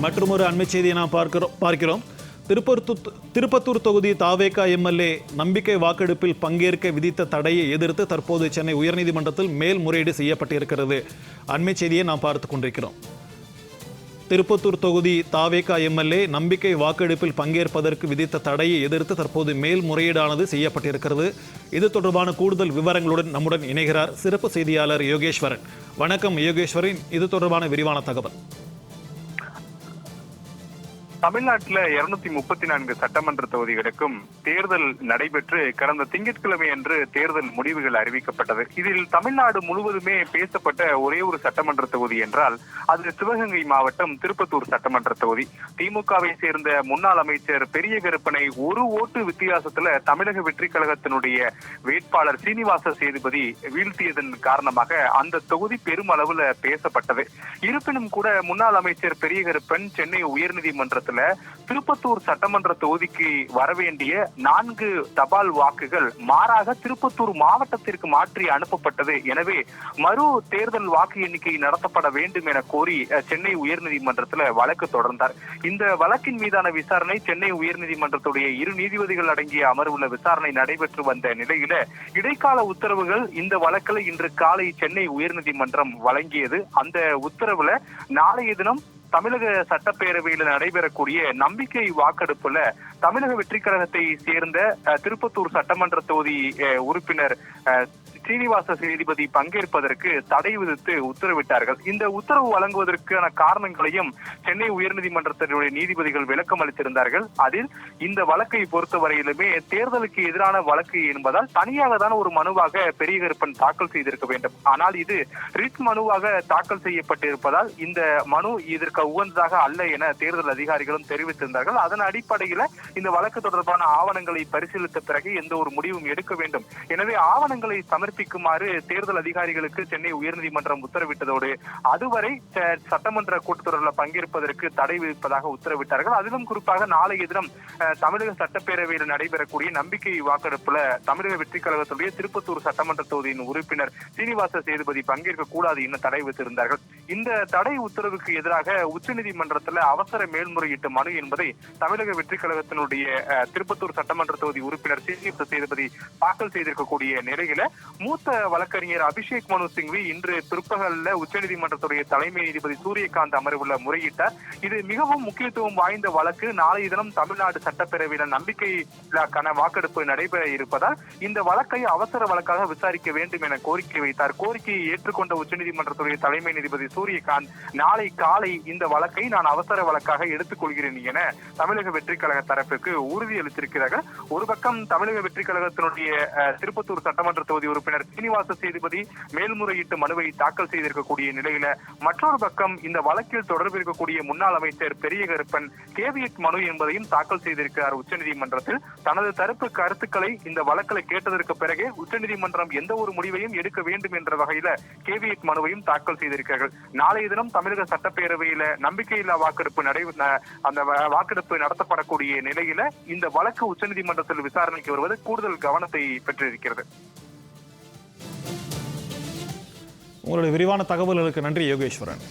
மற்றொரு அண்மை செய்தியை நாம் பார்க்கிறோம். திருப்பத்தூர் தொகுதி தாவேகா எம்எல்ஏ நம்பிக்கை வாக்கெடுப்பில் பங்கேற்க விதித்த தடையை எதிர்த்து தற்போது சென்னை உயர்நீதிமன்றத்தில் மேல்முறையீடு செய்யப்பட்டிருக்கிறது. அண்மை செய்தியை நாம் பார்த்துக் கொண்டிருக்கிறோம். திருப்பத்தூர் தொகுதி தாவேகா எம்எல்ஏ நம்பிக்கை வாக்கெடுப்பில் பங்கேற்பதற்கு விதித்த தடையை எதிர்த்து தற்போது மேல்முறையீடானது செய்யப்பட்டிருக்கிறது. இது தொடர்பான கூடுதல் விவரங்களுடன் நம்முடன் இணைகிறார் சிறப்பு செய்தியாளர் யோகேஸ்வரன். வணக்கம் யோகேஸ்வரன், இது தொடர்பான விரிவான தகவல். தமிழ்நாட்டில் 234 சட்டமன்ற தொகுதிகளுக்கும் தேர்தல் நடைபெற்று கடந்த திங்கட்கிழமை அன்று தேர்தல் முடிவுகள் அறிவிக்கப்பட்டது. இதில் தமிழ்நாடு முழுவதுமே பேசப்பட்ட ஒரே ஒரு சட்டமன்ற தொகுதி என்றால் அது சிவகங்கை மாவட்டம் திருப்பத்தூர் சட்டமன்ற தொகுதி. திமுகவை சேர்ந்த முன்னாள் அமைச்சர் பெரிய கருப்பனை ஒரு ஓட்டு வித்தியாசத்துல தமிழக வெற்றி கழகத்தினுடைய வேட்பாளர் சீனிவாச சேதுபதி வீழ்த்தியதன் காரணமாக அந்த தொகுதி பெருமளவுல பேசப்பட்டது. இருப்பினும் கூட முன்னாள் அமைச்சர் பெரிய கருப்பன் சென்னை உயர்நீதிமன்றத்தில் திருப்பத்தூர் சட்டமன்ற தொகுதிக்கு வரவேண்டிய 4 தபால் வாக்குகள் மாறாக திருப்பத்தூர் மாவட்டத்திற்கு மாற்றி அனுப்பப்பட்டது. எனவே மறு தேர்தல் வாக்கு எண்ணிக்கை நடத்தப்பட வேண்டும் என கோரி சென்னை உயர்நீதிமன்றத்தில் வழக்கு தொடர்ந்தார். இந்த வழக்கின் மீதான விசாரணை சென்னை உயர்நீதிமன்றத்துடைய 2 நீதிபதிகள் அடங்கிய அமர்வுல விசாரணை நடைபெற்று வந்த நிலையில இடைக்கால உத்தரவுகள் இந்த வழக்கில் இன்று காலை சென்னை உயர்நீதிமன்றம் வழங்கியது. அந்த உத்தரவுல நாளைய தினம் தமிழக சட்டப்பேரவையில் நடைபெறக்கூடிய நம்பிக்கை வாக்கெடுப்புல தமிழக வெற்றி கழகத்தை சேர்ந்த திருப்பத்தூர் சட்டமன்ற தொகுதி உறுப்பினர் சீனிவாச சேதுபதி பங்கேற்பதற்கு தடை விதித்து உத்தரவிட்டார்கள். இந்த உத்தரவு வழங்குவதற்கான காரணங்களையும் சென்னை உயர்நீதிமன்றத்தினுடைய நீதிபதிகள் விளக்கம் அளித்திருந்தார்கள். அதில் இந்த வழக்கை பொறுத்தவரையிலுமே தேர்தலுக்கு எதிரான வழக்கு என்பதால் தனியாக தான் ஒரு மனுவாக பெரிய கருப்பன் தாக்கல் செய்திருக்க வேண்டும். ஆனால் இது ரிட் மனுவாக தாக்கல் செய்யப்பட்டிருப்பதால் இந்த மனு இதற்கு உகந்ததாக அல்ல என தேர்தல் அதிகாரிகளும் தெரிவித்திருந்தார்கள். அதன் அடிப்படையில் இந்த வழக்கு தொடர்பான ஆவணங்களை பரிசீலித்த பிறகு எந்த ஒரு முடிவும் எடுக்க வேண்டும். எனவே ஆவணங்களை சமர்ப்பிக்குமாறு தேர்தல் அதிகாரிகளுக்கு சென்னை உயர்நீதிமன்றம் உத்தரவிட்டதோடு அதுவரை சட்டமன்ற கூட்டத்தொடரில் பங்கேற்பதற்கு தடை விதிப்பதாக உத்தரவிட்டார்கள். அதிலும் குறிப்பாக நாளைய தினம் தமிழக சட்டப்பேரவையில் நடைபெறக்கூடிய நம்பிக்கை வாக்கெடுப்புல தமிழக வெற்றி கழகத்துடைய திருப்பத்தூர் சட்டமன்ற தொகுதியின் உறுப்பினர் சீனிவாச சேதுபதி பங்கேற்க கூடாது என தடை விதித்திருந்தார்கள். இந்த தடை உத்தரவுக்கு எதிராக உச்சநீதிமன்றத்தில் அவசர மேல்முறையீட்டு மனு என்பதை தமிழக வெற்றி கழகத்தினுடைய திருப்பத்தூர் சட்டமன்ற தொகுதி உறுப்பினர் சீனிவாச சேதுபதி தாக்கல் செய்திருக்கக்கூடிய நிலையில மூத்த வழக்கறிஞர் அபிஷேக் மனு சிங்வி இன்று பிற்பகல்ல உச்சநீதிமன்றத்துடைய தலைமை நீதிபதி சூரியகாந்த் அமர்வுல முறையிட்டார். இது மிகவும் முக்கியத்துவம் வாய்ந்த வழக்கு. நாளைய தினம் தமிழ்நாடு சட்டப்பேரவையில் நம்பிக்கைக்கான வாக்கெடுப்பு நடைபெற இருப்பதால் இந்த வழக்கை அவசர வழக்காக விசாரிக்க வேண்டும் என கோரிக்கை வைத்தார். கோரிக்கையை ஏற்றுக்கொண்ட உச்சநீதிமன்றத்துடைய தலைமை நீதிபதி சூரியகாந்த் நாளை காலை இந்த வழக்கை நான் அவசர வழக்காக எடுத்துக் கொள்கிறேன் என தமிழக வெற்றி கழக தரப்புக்கு உறுதியளித்திருக்கிறார்கள். ஒரு பக்கம் தமிழக வெற்றி கழகத்தினுடைய திருப்பத்தூர் சட்டமன்ற தொகுதி உறுப்பினர் சீனிவாச சேதுபதி மேல்முறையீட்டு மனுவை தாக்கல் செய்திருக்கக்கூடிய நிலையில மற்றொரு பக்கம் இந்த வழக்கில் தொடர்பு இருக்கக்கூடிய முன்னாள் அமைச்சர் பெரிய கருப்பன் கேவியட் மனு என்பதையும் தாக்கல் செய்திருக்கிறார் உச்சநீதிமன்றத்தில். தனது தரப்பு கருத்துக்களை இந்த வழக்கில் கேட்டதற்கு பிறகு உச்சநீதிமன்றம் எந்த ஒரு முடிவையும் எடுக்க வேண்டும் என்ற வகையில கேவியட் மனுவையும் தாக்கல் செய்திருக்கிறார்கள். நாளைய தினம் தமிழக சட்டப்பேரவையில நம்பிக்கையில்லா வாக்கெடுப்பு அந்த வாக்கெடுப்பு நடத்தப்படக்கூடிய நிலையில இந்த வழக்கு உச்சநீதிமன்றத்தில் விசாரணைக்கு வருவது கூடுதல் கவனத்தை பெற்றிருக்கிறது. உங்களுடைய விரிவான தகவல்களுக்கு நன்றி யோகேஸ்வரன்.